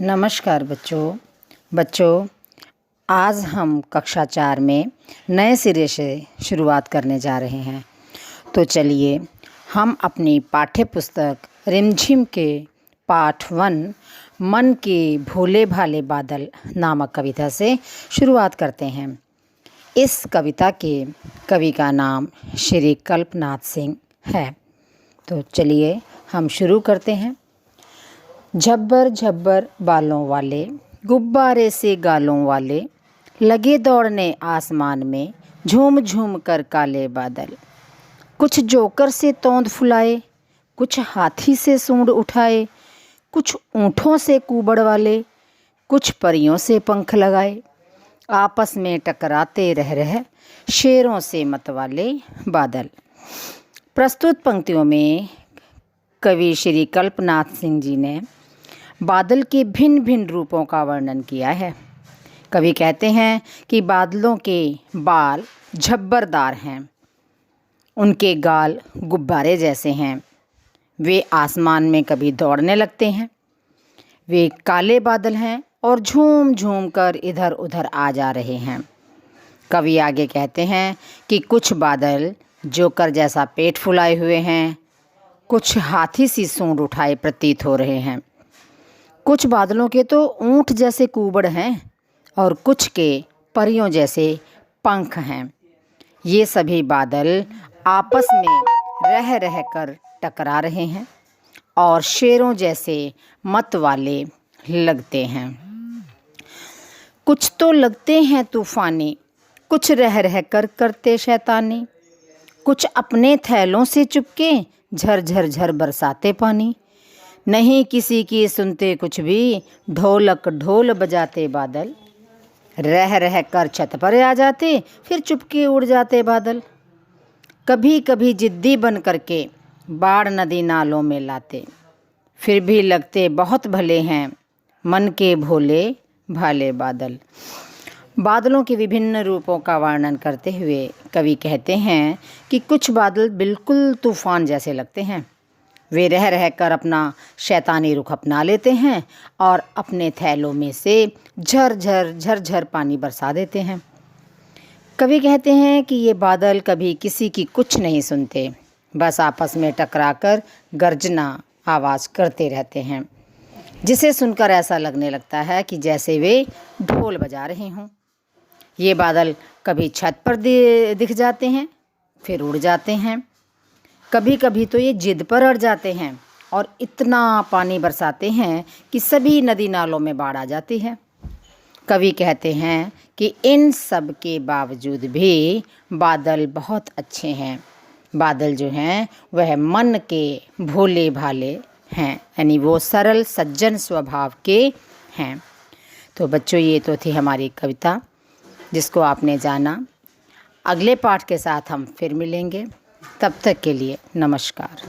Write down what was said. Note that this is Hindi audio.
नमस्कार बच्चों आज हम कक्षा 4 में नए सिरे से शुरुआत करने जा रहे हैं। तो चलिए हम अपनी पाठ्य पुस्तक रिमझिम के पाठ 1 मन के भोले भाले बादल नामक कविता से शुरुआत करते हैं। इस कविता के कवि का नाम श्री कल्पनाथ सिंह है। तो चलिए हम शुरू करते हैं। झब्बर झब्बर बालों वाले, गुब्बारे से गालों वाले, लगे दौड़ने आसमान में, झूम झूम कर काले बादल। कुछ जोकर से तोंद फुलाए, कुछ हाथी से सूंड उठाए, कुछ ऊँटों से कुबड़ वाले, कुछ परियों से पंख लगाए। आपस में टकराते रह रहे शेरों से मतवाले बादल। प्रस्तुत पंक्तियों में कवि श्री कल्पनाथ सिंह जी ने बादल के भिन्न भिन्न रूपों का वर्णन किया है। कवि कहते हैं कि बादलों के बाल झब्बरदार हैं, उनके गाल गुब्बारे जैसे हैं, वे आसमान में कभी दौड़ने लगते हैं। वे काले बादल हैं और झूम झूम कर इधर उधर आ जा रहे हैं। कवि आगे कहते हैं कि कुछ बादल जोकर जैसा पेट फुलाए हुए हैं, कुछ हाथी सी सूंड उठाए प्रतीत हो रहे हैं। कुछ बादलों के तो ऊँट जैसे कुबड़ हैं और कुछ के परियों जैसे पंख हैं। ये सभी बादल आपस में रह रह कर टकरा रहे हैं और शेरों जैसे मत वाले लगते हैं। कुछ तो लगते हैं तूफानी, कुछ रह रह कर करते शैतानी, कुछ अपने थैलों से चुपके झर झर झर बरसाते पानी। नहीं किसी की सुनते कुछ भी, ढोलक ढोल बजाते बादल। रह रह कर छत पर आ जाते, फिर चुपके उड़ जाते बादल। कभी कभी जिद्दी बन करके बाढ़ नदी नालों में लाते, फिर भी लगते बहुत भले हैं मन के भोले भाले बादल। बादलों के विभिन्न रूपों का वर्णन करते हुए कवि कहते हैं कि कुछ बादल बिल्कुल तूफान जैसे लगते हैं। वे रह रह कर अपना शैतानी रुख अपना लेते हैं और अपने थैलों में से झर झर झर झर पानी बरसा देते हैं। कवि कहते हैं कि ये बादल कभी किसी की कुछ नहीं सुनते, बस आपस में टकराकर गर्जना आवाज़ करते रहते हैं, जिसे सुनकर ऐसा लगने लगता है कि जैसे वे ढोल बजा रहे हों। ये बादल कभी छत पर दिख जाते हैं, फिर उड़ जाते हैं। कभी कभी तो ये जिद पर अड़ जाते हैं और इतना पानी बरसाते हैं कि सभी नदी नालों में बाढ़ आ जाती है। कवि कहते हैं कि इन सब के बावजूद भी बादल बहुत अच्छे हैं। बादल जो हैं वह मन के भोले भाले हैं, यानी वो सरल सज्जन स्वभाव के हैं। तो बच्चों, ये तो थी हमारी कविता जिसको आपने जाना। अगले पाठ के साथ हम फिर मिलेंगे। तब तक के लिए नमस्कार।